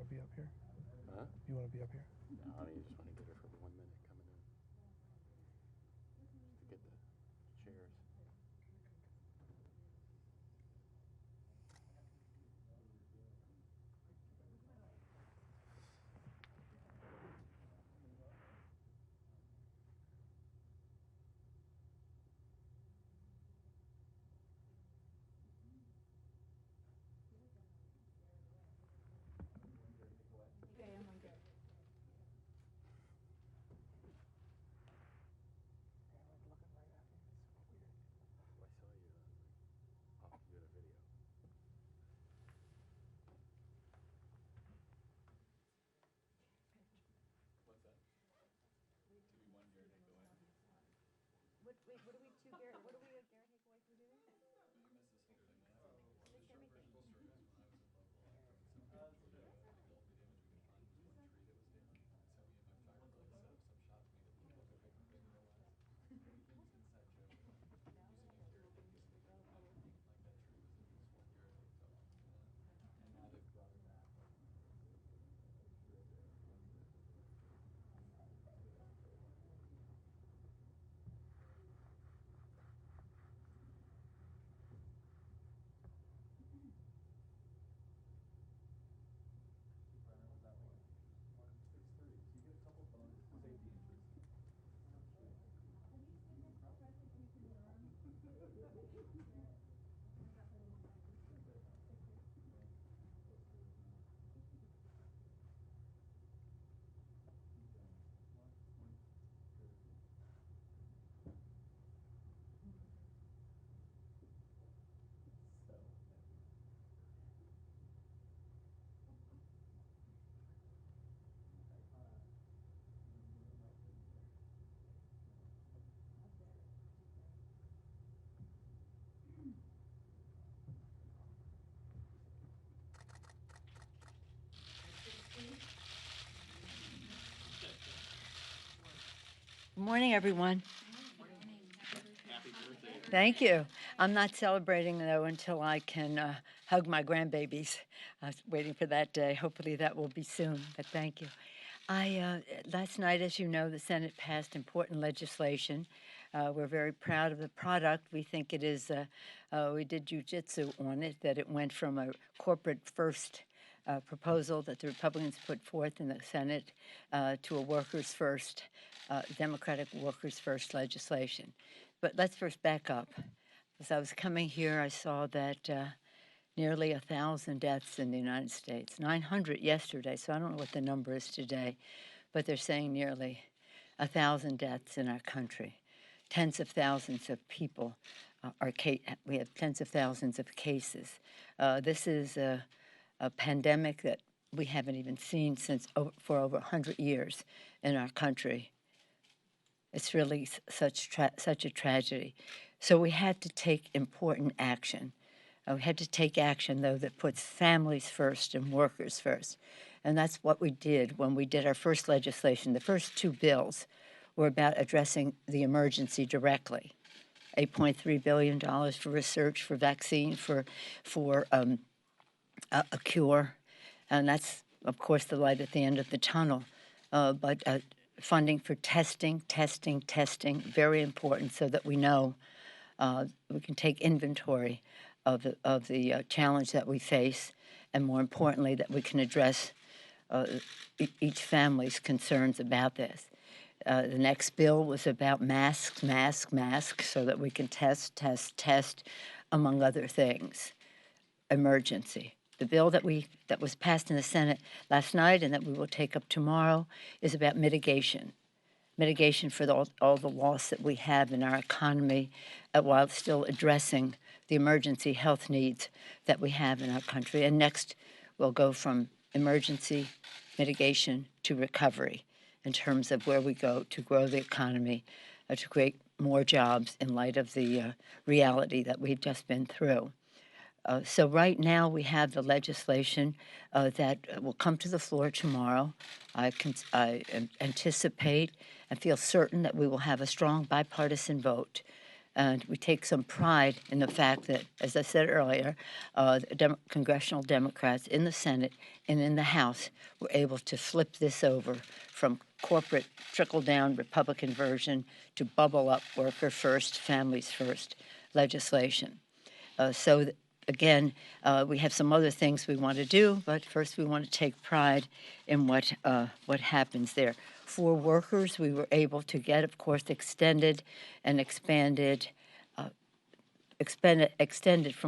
want to be up here? Huh? You want to be up here? No, I just want to get her for 1 minute coming in. Just to get the chairs. I saw you. I was like, oh, you had a video. What's that? Do we want Garrett takeaway? What are we Garrett takeaway from doing? You missed this whole thing last time. The short version of the story is when I was at local electrical and some the only damage we could find was one tree that was down. So me and my fireplace set up some shots, made it look like a bigger was. Inside joke. Using a carrot case to make it look like that tree was at least 1 year ago. And now they've brought it back. Was that one? 630. So you get a couple bonus safety inches. Good morning, everyone. Thank you. I'm not celebrating, though, until I can hug my grandbabies. I was waiting for that day. Hopefully that will be soon, but thank you. Last night, as you know, the Senate passed important legislation. We're very proud of the product. We think it is, we did jujitsu on it, that it went from a corporate first proposal that the Republicans put forth in the Senate to a workers first, Democratic workers first legislation. But let's first back up. As I was coming here, I saw that nearly 1,000 deaths in the United States, 900 yesterday, so I don't know what the number is today, but they're saying nearly 1,000 deaths in our country. Tens of thousands of people we have tens of thousands of cases. This is a pandemic that we haven't even seen for over 100 years in our country. It's really such a tragedy. So we had to take important action. We had to take action, though, that puts families first and workers first. And that's what we did when we did our first legislation. The first two bills were about addressing the emergency directly. $8.3 billion for research, for vaccine, for a cure. And that's, of course, the light at the end of the tunnel. But funding for testing, very important so that we know we can take inventory of the challenge that we face, and more importantly, that we can address each family's concerns about this. The next bill was about masks, so that we can test, among other things. Emergency. The bill that was passed in the Senate last night and that we will take up tomorrow is about mitigation for all the loss that we have in our economy while still addressing the emergency health needs that we have in our country. And next, we'll go from emergency mitigation to recovery in terms of where we go to grow the economy, to create more jobs in light of the reality that we've just been through. So right now we have the legislation that will come to the floor tomorrow. I anticipate and feel certain that we will have a strong bipartisan vote. And we take some pride in the fact that, as I said earlier, congressional Democrats in the Senate and in the House were able to flip this over from corporate trickle-down Republican version to bubble-up worker first, families first legislation. Again, we have some other things we want to do, but first we want to take pride in what happens there. For workers, we were able to get, of course, extended from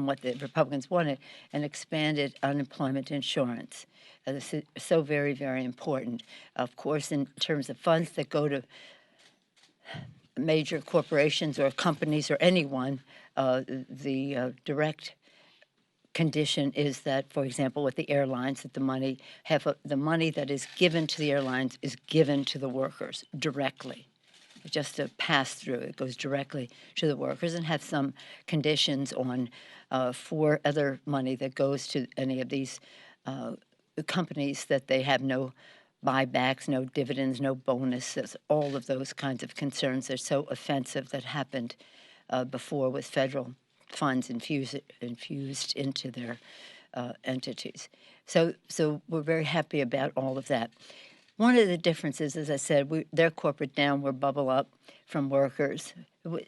what the Republicans wanted, and expanded unemployment insurance. This is so very, very important. Of course, in terms of funds that go to major corporations or companies or anyone, the direct condition is that, for example, with the airlines, that the money that is given to the airlines is given to the workers directly. It's just a pass through. It goes directly to the workers, and have some conditions on for other money that goes to any of these companies, that they have no buybacks, no dividends, no bonuses, all of those kinds of concerns are so offensive that happened before with federal funds infused into their entities. So we're very happy about all of that. One of the differences, as I said, their corporate down, we're bubble up from workers.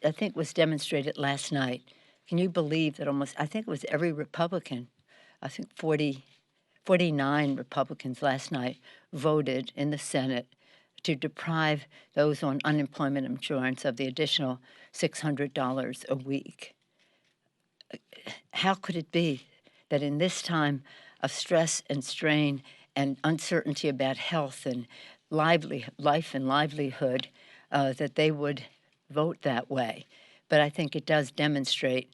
I think was demonstrated last night. Can you believe that I think it was every Republican, I think 49 Republicans last night voted in the Senate to deprive those on unemployment insurance of the additional $600 a week. How could it be that in this time of stress and strain and uncertainty about health and life and livelihood, that they would vote that way? But I think it does demonstrate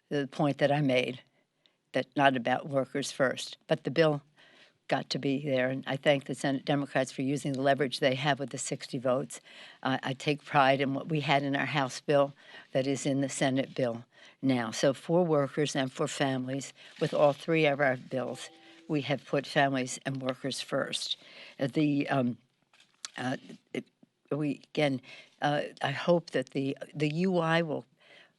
the point that I made, that not about workers first. But the bill got to be there, and I thank the Senate Democrats for using the leverage they have with the 60 votes. I take pride in what we had in our House bill that is in the Senate bill now. So for workers and for families, with all three of our bills, we have put families and workers first. I hope that the UI will.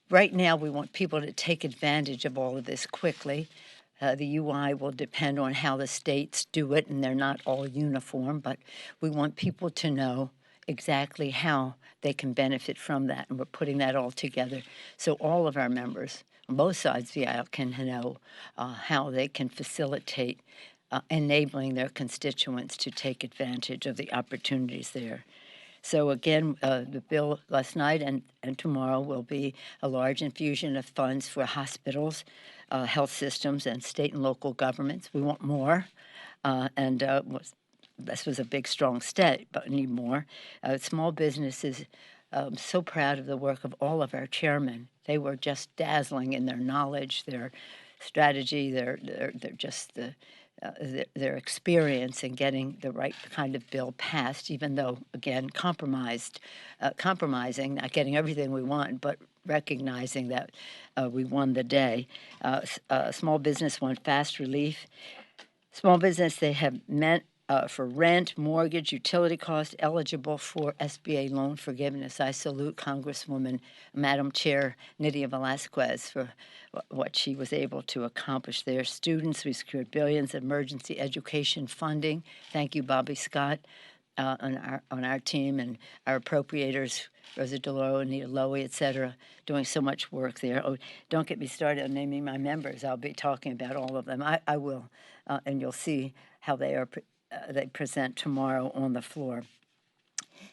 Right now, we want people to take advantage of all of this quickly. The UI will depend on how the states do it, and they're not all uniform, but we want people to know exactly how they can benefit from that, and we're putting that all together so all of our members on both sides of the aisle can know how they can facilitate enabling their constituents to take advantage of the opportunities there. So again, the bill last night and tomorrow will be a large infusion of funds for hospitals, health systems, and state and local governments. We want more, this was a big, strong state, but we need more. Small businesses, so proud of the work of all of our chairmen. They were just dazzling in their knowledge, their strategy, their experience in getting the right kind of bill passed, even though, again, compromising, not getting everything we want, but recognizing that we won the day. Small business want fast relief. Small business, they have meant for rent, mortgage, utility costs, eligible for SBA loan forgiveness. I salute Congresswoman, Madam Chair Nydia Velázquez for what she was able to accomplish there. Students, we secured billions of emergency education funding. Thank you, Bobby Scott, on our team, and our appropriators, Rosa DeLauro, Anita Lowy, et cetera, doing so much work there. Oh, don't get me started on naming my members. I'll be talking about all of them. I will, and you'll see how they are. They present tomorrow on the floor.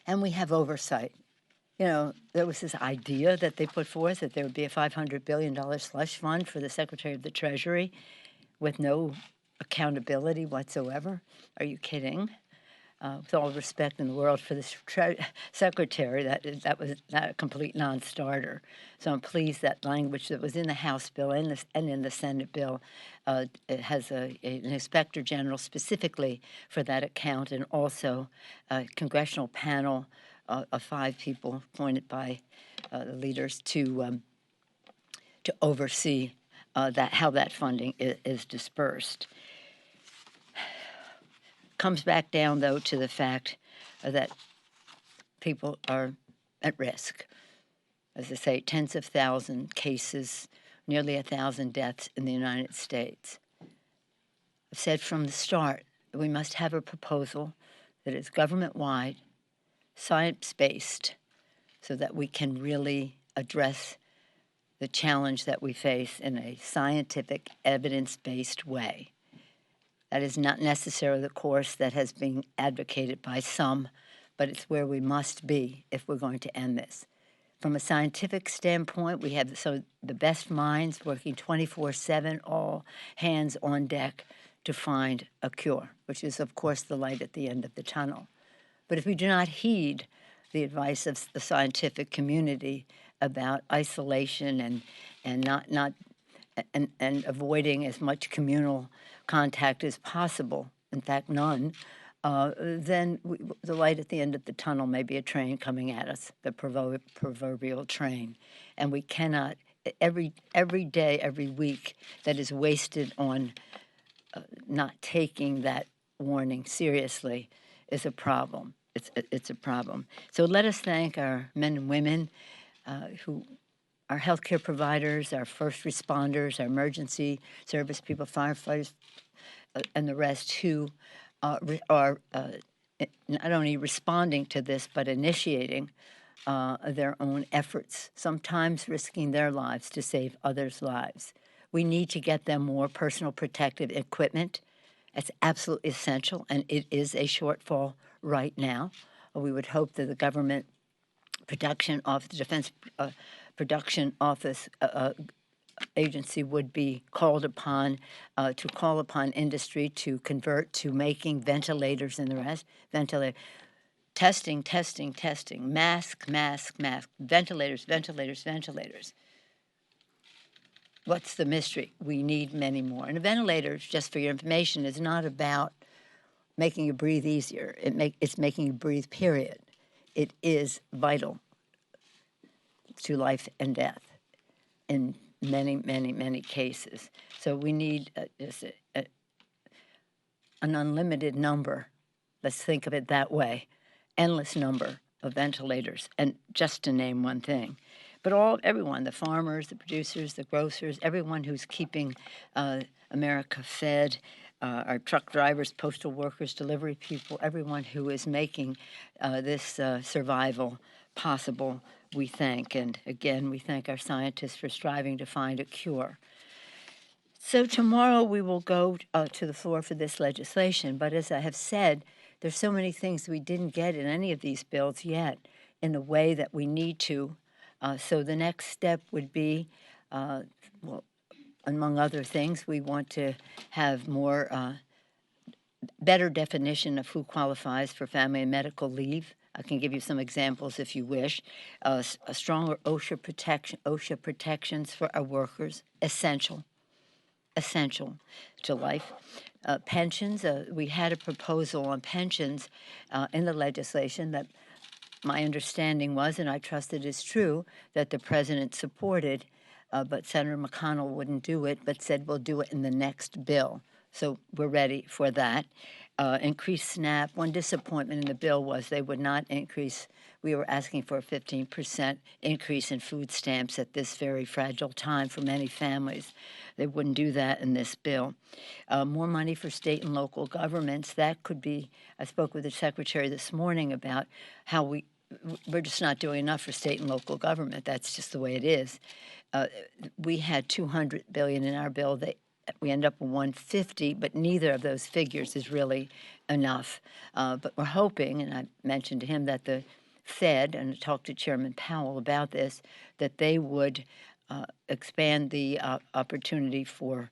And we have oversight. You know, there was this idea that they put forth that there would be a $500 billion slush fund for the Secretary of the Treasury with no accountability whatsoever. Are you kidding? With all respect in the world for this secretary, that was not a complete non-starter. So I'm pleased that language that was in the House bill and in the Senate bill it has an inspector general specifically for that account, and also a congressional panel of 5 people appointed by the leaders to oversee how that funding is dispersed. Comes back down, though, to the fact that people are at risk. as I say, tens of thousands cases, nearly 1,000 deaths in the United States. I've said from the start that we must have a proposal that is government-wide, science-based, so that we can really address the challenge that we face in a scientific, evidence-based way. That is not necessarily the course that has been advocated by some, but it's where we must be if we're going to end this. From a scientific standpoint, we have the best minds working 24/7, all hands on deck to find a cure, which is, of course, the light at the end of the tunnel. But if we do not heed the advice of the scientific community about isolation and avoiding as much communal contact as possible, in fact, none, then the light at the end of the tunnel may be a train coming at us, the proverbial train. And we cannot, every day, every week that is wasted on not taking that warning seriously is a problem. It's a problem. So let us thank our men and women who our healthcare providers, our first responders, our emergency service people, firefighters, and the rest who are not only responding to this, but initiating their own efforts, sometimes risking their lives to save others' lives. We need to get them more personal protective equipment. It's absolutely essential, and it is a shortfall right now. We would hope that the government production office, the Defense Production Office agency would be called upon to call upon industry to convert to making ventilators and the rest. Testing, mask, ventilators. What's the mystery? We need many more. And a ventilator, just for your information, is not about making you breathe easier. It's making you breathe, period. It is vital to life and death in many cases. So we need an unlimited number, let's think of it that way, endless number of ventilators, and just to name one thing. But everyone, the farmers, the producers, the grocers, everyone who's keeping America fed, our truck drivers, postal workers, delivery people, everyone who is making this survival possible, we thank. And again, we thank our scientists for striving to find a cure. So tomorrow we will go to the floor for this legislation. But as I have said, there's so many things we didn't get in any of these bills yet in the way that we need to. So the next step would be, well, among other things, we want to have more better definition of who qualifies for family and medical leave. I can give you some examples if you wish. A stronger OSHA protections for our workers, essential to life. Pensions, we had a proposal on pensions in the legislation that my understanding was, and I trust it is true, that the president supported, but Senator McConnell wouldn't do it, but said we'll do it in the next bill. So we're ready for that. Increased SNAP. One disappointment in the bill was they would not increase. We were asking for a 15% increase in food stamps at this very fragile time for many families. They wouldn't do that in this bill. More money for state and local governments. That could be, I spoke with the secretary this morning about how we're just not doing enough for state and local government. That's just the way it is. We had $200 billion in our bill. We end up with 150, but neither of those figures is really enough. But we're hoping, and I mentioned to him that the Fed, and I talked to Chairman Powell about this, that they would expand the opportunity for,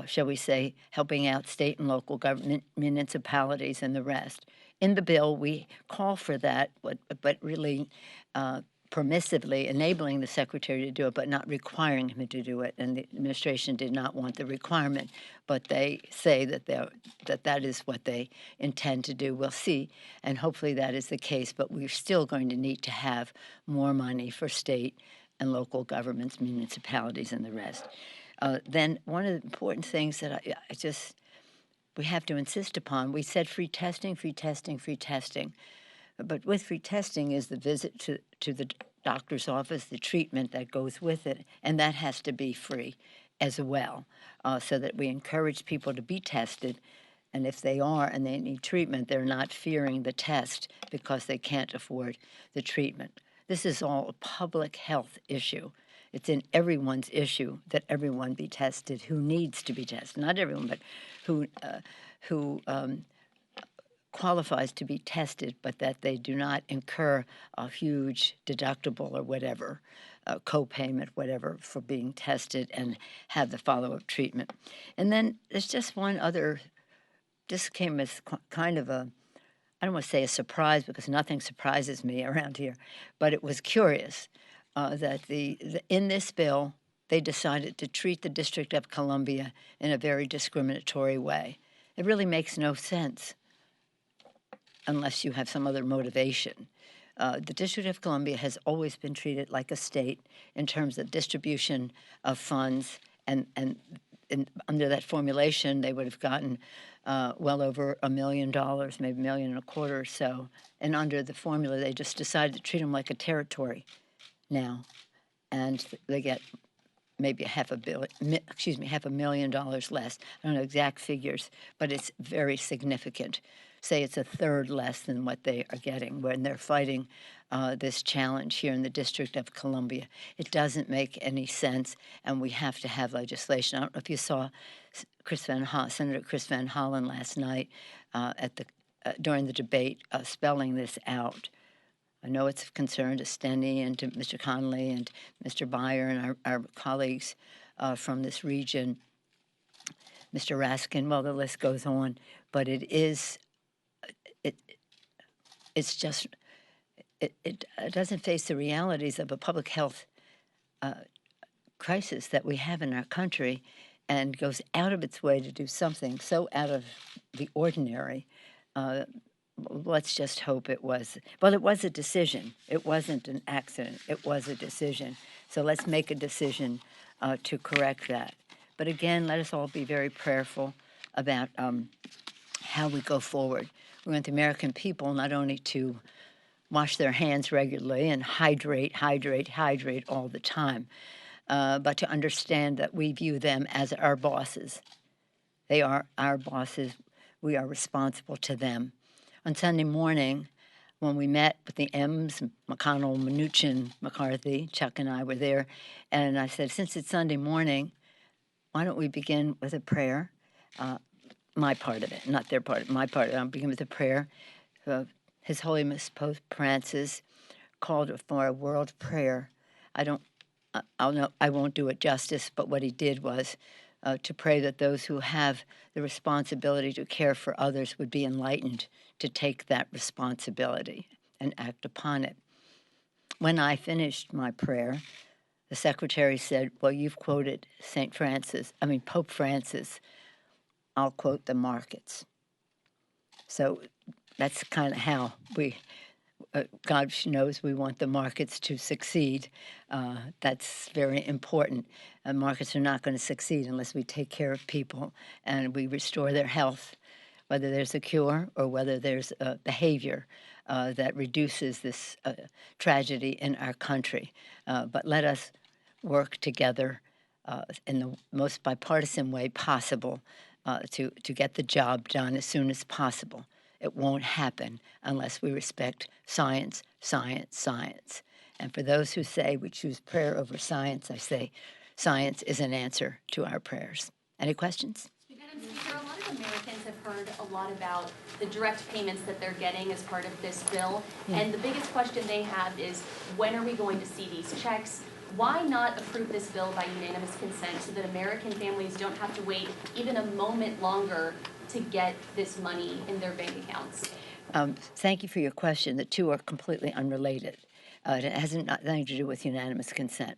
shall we say, helping out state and local government, municipalities, and the rest. In the bill, we call for that, but really permissively enabling the secretary to do it, but not requiring him to do it. And the administration did not want the requirement, but they say that that is what they intend to do. We'll see, and hopefully that is the case, but we're still going to need to have more money for state and local governments, municipalities, and the rest. Then one of the important things that we have to insist upon, we said free testing. But with free testing is the visit to the doctor's office, the treatment that goes with it, and that has to be free as well, so that we encourage people to be tested. And if they are and they need treatment, they're not fearing the test because they can't afford the treatment. This is all a public health issue. It's in everyone's issue that everyone be tested who needs to be tested. Not everyone, but who qualifies to be tested, but that they do not incur a huge deductible or whatever, co-payment, whatever, for being tested and have the follow-up treatment. And then there's just one other. This came as kind of a, I don't want to say a surprise because nothing surprises me around here, but it was curious that in this bill, they decided to treat the District of Columbia in a very discriminatory way. It really makes no sense unless you have some other motivation. The District of Columbia has always been treated like a state in terms of distribution of funds, and under that formulation, they would have gotten well over $1 million, maybe $1.25 million or so. And under the formula, they just decided to treat them like a territory now, and they get maybe $500,000 less. I don't know exact figures, but it's very significant. Say it's a third less than what they are getting when they're fighting this challenge here in the District of Columbia. It doesn't make any sense, and we have to have legislation. I don't know if you saw Senator Chris Van Hollen last night during the debate spelling this out. I know it's of concern to Steny and to Mr. Connolly and Mr. Beyer and our colleagues from this region, Mr. Raskin, well, the list goes on, but it doesn't face the realities of a public health crisis that we have in our country, and goes out of its way to do something so out of the ordinary. Let's just hope it was. Well, it was a decision. It wasn't an accident. It was a decision. So let's make a decision to correct that. But again, let us all be very prayerful about how we go forward. We want the American people not only to wash their hands regularly and hydrate all the time, but to understand that we view them as our bosses. They are our bosses. We are responsible to them. On Sunday morning, when we met with the M's, McConnell, Mnuchin, McCarthy, Chuck and I were there, and I said, since it's Sunday morning, why don't we begin with a prayer? My part of it, not their part, my part of it. I'll begin with a prayer. His Holiness Pope Francis called for a world prayer. I won't do it justice, but what he did was to pray that those who have the responsibility to care for others would be enlightened to take that responsibility and act upon it. When I finished my prayer, the secretary said, well, you've quoted Pope Francis. I'll quote the markets. So that's kind of how God knows we want the markets to succeed. That's very important. Markets are not going to succeed unless we take care of people and we restore their health, whether there's a cure or whether there's a behavior that reduces this tragedy in our country. But let us work together in the most bipartisan way possible to get the job done as soon as possible. It won't happen unless we respect science, science, science. And for those who say we choose prayer over science, I say science is an answer to our prayers. Any questions? Madam Speaker, a lot of Americans have heard a lot about the direct payments that they're getting as part of this bill. Yeah. And the biggest question they have is, when are we going to see these checks? Why not approve this bill by unanimous consent so that American families don't have to wait even a moment longer to get this money in their bank accounts? Thank you for your question. The two are completely unrelated. It has nothing to do with unanimous consent.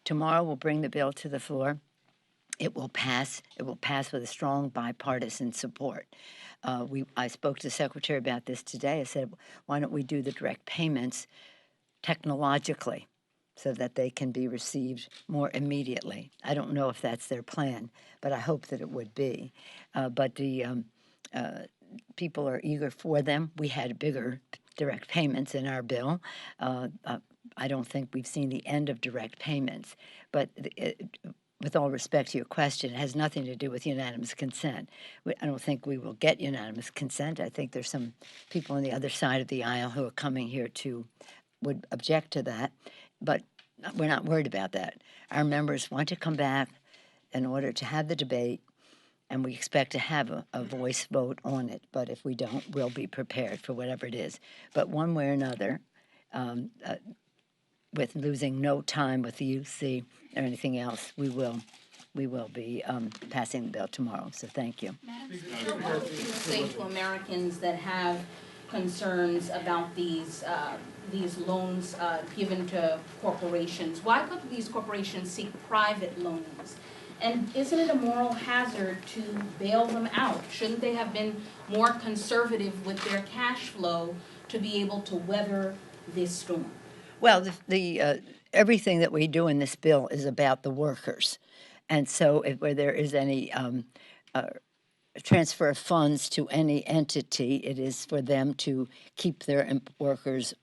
Tomorrow we'll bring the bill to the floor. It will pass. It will pass with a strong bipartisan support. I spoke to the secretary about this today. I said, why don't we do the direct payments technologically so that they can be received more immediately? I don't know if that's their plan, but I hope that it would be. But the people are eager for them. We had bigger direct payments in our bill, I don't think we've seen the end of direct payments. But with all respect to your question, it has nothing to do with unanimous consent. I don't think we will get unanimous consent. I think there's some people on the other side of the aisle who are coming here would object to that, but we're not worried about that. Our members want to come back in order to have the debate, and we expect to have a voice vote on it. But if we don't, we'll be prepared for whatever it is. But one way or another, with losing no time with the UC or anything else, we will be passing the bill tomorrow. So thank you. Madam Speaker, what would you say to Americans that have concerns about these loans given to corporations? Why could these corporations seek private loans? And isn't it a moral hazard to bail them out? Shouldn't they have been more conservative with their cash flow to be able to weather this storm? Well, everything that we do in this bill is about the workers. And so where there is any transfer of funds to any entity, it is for them to keep their workers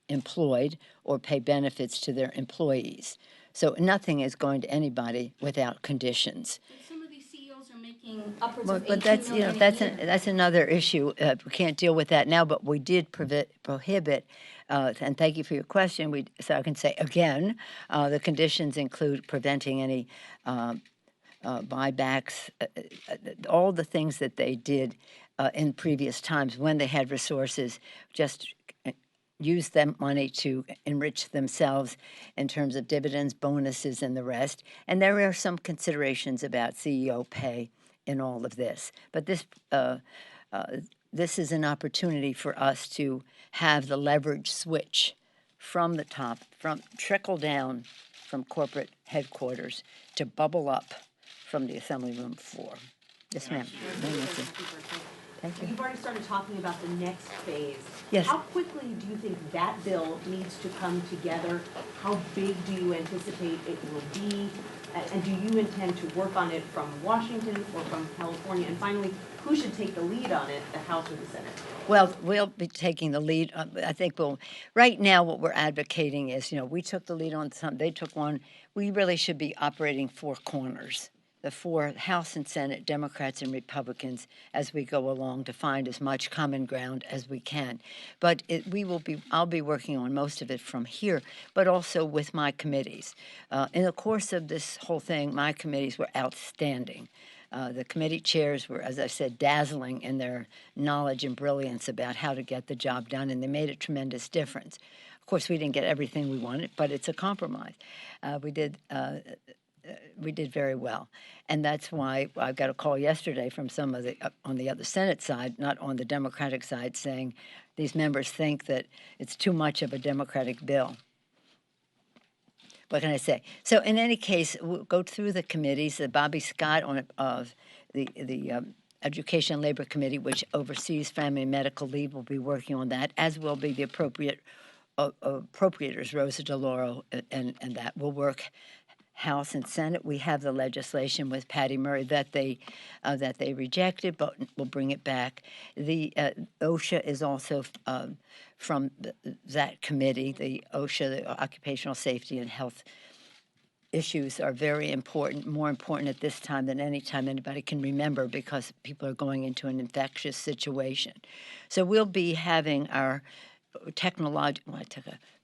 employed or pay benefits to their employees. So nothing is going to anybody without conditions. But some of these CEOs are making upwards Well, of but $18 million that's a year. that's another issue. We can't deal with that now, but we did prohibit. And thank you for your question. So I can say again, the conditions include preventing any buybacks, all the things that they did in previous times when they had resources, just use them money to enrich themselves in terms of dividends, bonuses, and the rest. And there are some considerations about CEO pay in all of this. But this is an opportunity for us to have the leverage switch from the top, from trickle down from corporate headquarters to bubble up from the assembly room floor. Yes, ma'am. Thank you. You've already started talking about the next phase. Yes. How quickly do you think that bill needs to come together? How big do you anticipate it will be? And do you intend to work on it from Washington or from California? And finally, who should take the lead on it, the House or the Senate? Well, we'll be taking the lead. I think right now what we're advocating is, we took the lead on some, they took one. We really should be operating four corners, the four House and Senate, Democrats and Republicans, as we go along to find as much common ground as we can. But I'll be working on most of it from here, but also with my committees. In the course of this whole thing, my committees were outstanding. The committee chairs were, as I said, dazzling in their knowledge and brilliance about how to get the job done, and they made a tremendous difference. Of course, we didn't get everything we wanted, but it's a compromise. We did very well, and that's why I got a call yesterday from some of the on the other Senate side, not on the Democratic side, saying these members think that it's too much of a Democratic bill. What can I say? So in any case, we'll go through the committees. Bobby Scott of the Education and Labor Committee, which oversees family and medical leave, will be working on that, as will be the appropriators, Rosa DeLauro, and that will work. House and Senate, we have the legislation with Patty Murray that they rejected, but we'll bring it back. The OSHA is also from that committee. The OSHA, the Occupational Safety and Health issues, are very important, more important at this time than any time anybody can remember, because people are going into an infectious situation. So we'll be having our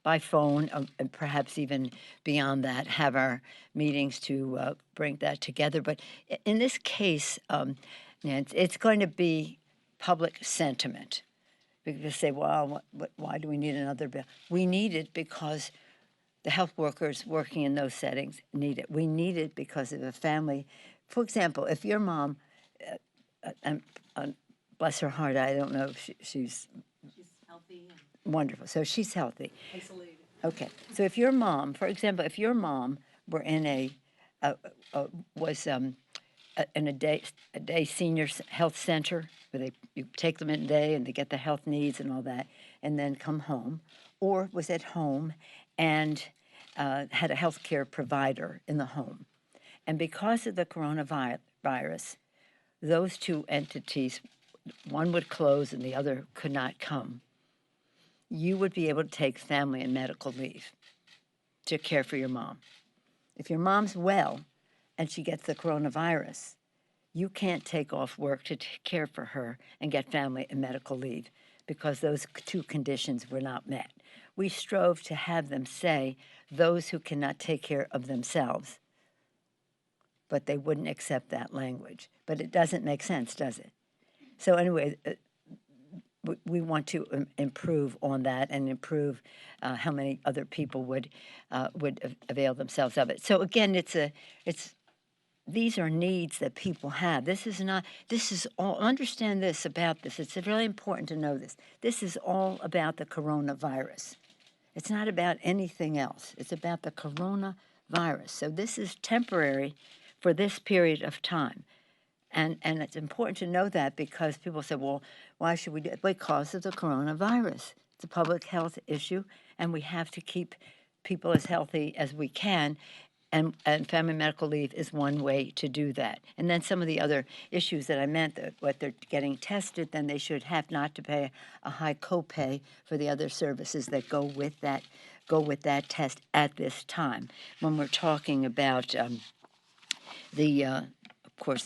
by phone, and perhaps even beyond that, have our meetings to bring that together. But in this case, Nancy, it's going to be public sentiment. People say, well, why do we need another bill? We need it because the health workers working in those settings need it. We need it because of a family. For example, if your mom, bless her heart, I don't know if she's Healthy and wonderful. So she's healthy. isolated. Okay. So if your mom, for example, if your mom were in a day senior health center where you take them in a day and they get the health needs and all that, and then come home, or was at home and had a health care provider in the home, and because of the coronavirus, those two entities, one would close and the other could not come, you would be able to take family and medical leave. to care for your mom. If your mom's well and she gets the coronavirus, you can't take off work to care for her and get family and medical leave because those two conditions were not met. We strove to have them say those who cannot take care of themselves, but they wouldn't accept that language. But it doesn't make sense, does it? So anyway, we want to improve on that and improve how many other people would avail themselves of it. So again, these are needs that people have. This is all, understand this about this. It's really important to know this. This is all about the coronavirus. It's not about anything else. It's about the coronavirus. So this is temporary for this period of time. And it's important to know that because people say, well, why should we do it? Because of the coronavirus. It's a public health issue, and we have to keep people as healthy as we can. And family medical leave is one way to do that. And then some of the other issues that I meant, that what they're getting tested, then they should have not to pay a high copay for the other services that go with that test at this time. When we're talking about of course,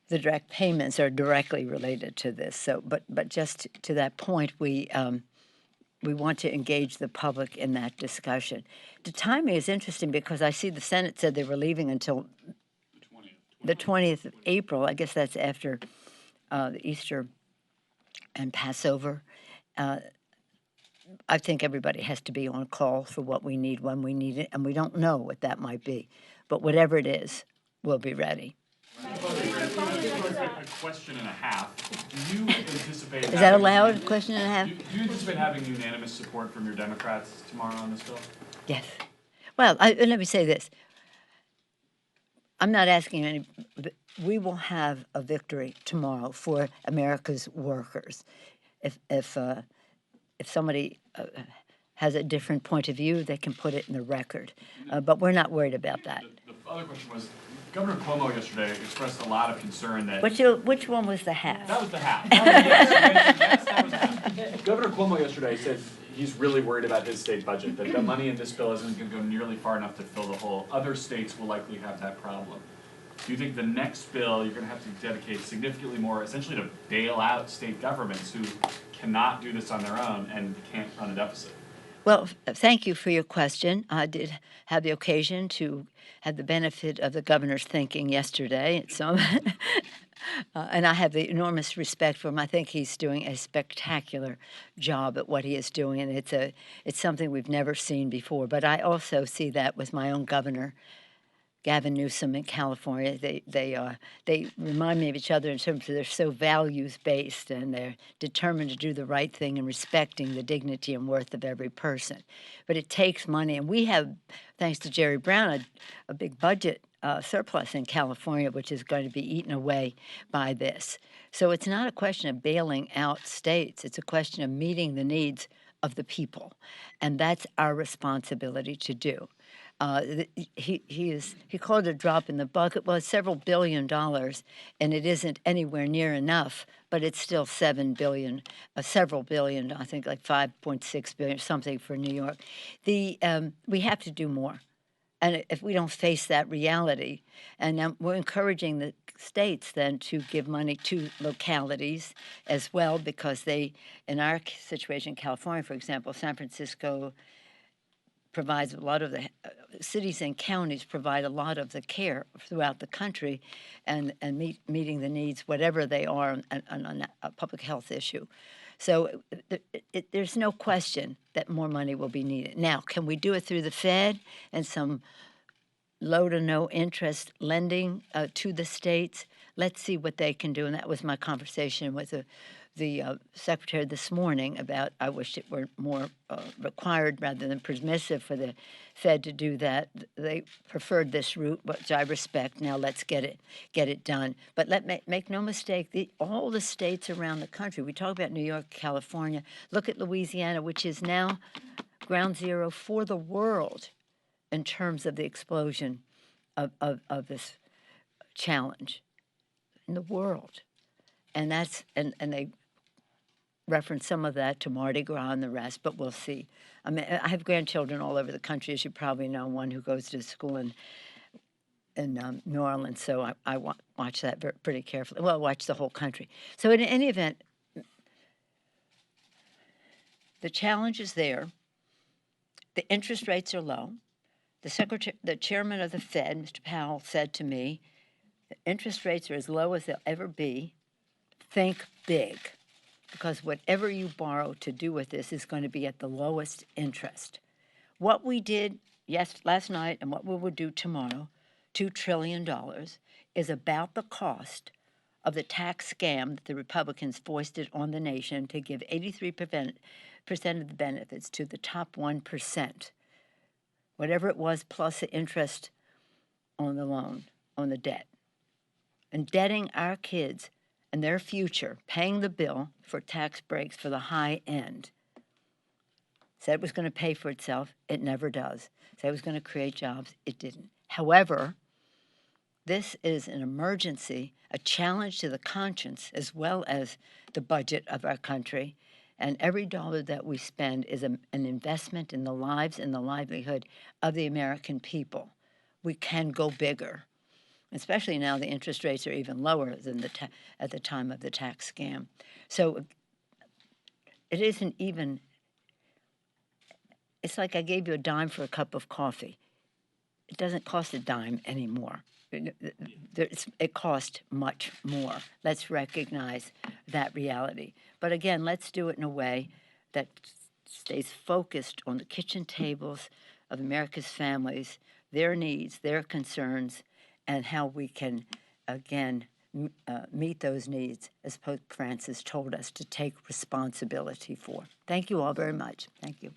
the direct payments are directly related to this. So, but just to that point, we want to engage the public in that discussion. The timing is interesting because I see the Senate said they were leaving until the 20th of April. I guess that's after the Easter and Passover. I think everybody has to be on call for what we need when we need it, and we don't know what that might be. But whatever it is, we'll be ready. A question and a half. Do you anticipate? Is that allowed? Question and a half? Do you anticipate having unanimous support from your Democrats tomorrow on this bill? Yes. Well, let me say this. I'm not asking any. We will have a victory tomorrow for America's workers. If somebody has a different point of view, they can put it in the record. But we're not worried about that. The other question was, Governor Cuomo yesterday expressed a lot of concern that... Which one was the half? That was the half. Yes, that was the half. Governor Cuomo yesterday said he's really worried about his state budget, that the money in this bill isn't going to go nearly far enough to fill the hole. Other states will likely have that problem. Do you think the next bill you're going to have to dedicate significantly more, essentially to bail out state governments who cannot do this on their own and can't run a deficit? Well, thank you for your question. I did have the occasion to have the benefit of the governor's thinking yesterday, so, and I have the enormous respect for him. I think he's doing a spectacular job at what he is doing, and it's something we've never seen before. But I also see that with my own governor, Gavin Newsom in California. They remind me of each other in terms of they're so values-based and they're determined to do the right thing and respecting the dignity and worth of every person. But it takes money, and we have, thanks to Jerry Brown, a big budget surplus in California, which is going to be eaten away by this. So it's not a question of bailing out states. It's a question of meeting the needs of the people, and that's our responsibility to do. He called it a drop in the bucket. Well, it's several $7 billion, and it isn't anywhere near enough, but it's still $7 billion, several billion, I think like 5.6 billion, something for New York. We have to do more. And if we don't face that reality, and we're encouraging the states then to give money to localities as well, because they, in our situation in California, for example, San Francisco provides a lot of the cities and counties provide a lot of the care throughout the country, and meeting the needs, whatever they are, on a public health issue. So there's no question that more money will be needed. Now, can we do it through the Fed and some low to no interest lending to the states? Let's see what they can do. And that was my conversation with the secretary this morning about, I wish it were more required rather than permissive for the Fed to do that. They preferred this route, which I respect. Now let's get it done. But make no mistake, all the states around the country, we talk about New York, California, look at Louisiana, which is now ground zero for the world in terms of the explosion of this challenge in the world. And they reference some of that to Mardi Gras and the rest, but we'll see. I mean, I have grandchildren all over the country, as you probably know, one who goes to school in New Orleans, so I watch that pretty carefully. Well, I watch the whole country. So in any event, the challenge is there. The interest rates are low. The chairman of the Fed, Mr. Powell, said to me, the interest rates are as low as they'll ever be. Think big, because whatever you borrow to do with this is going to be at the lowest interest. What we did last night and what we will do tomorrow, $2 trillion, is about the cost of the tax scam that the Republicans foisted on the nation to give 83% of the benefits to the top 1%, whatever it was, plus the interest on the loan, on the debt. Indebting our kids and their future, paying the bill for tax breaks for the high end. Said it was going to pay for itself. It never does. Said it was going to create jobs. It didn't. However, this is an emergency, a challenge to the conscience as well as the budget of our country. And every dollar that we spend is an investment in the lives and the livelihood of the American people. We can go bigger, especially now the interest rates are even lower than at the time of the tax scam. So it isn't even, it's like I gave you a dime for a cup of coffee. It doesn't cost a dime anymore. It costs much more. Let's recognize that reality. But again, let's do it in a way that stays focused on the kitchen tables of America's families, their needs, their concerns, and how we can, again, meet those needs as Pope Francis told us to take responsibility for. Thank you all very much. Thank you.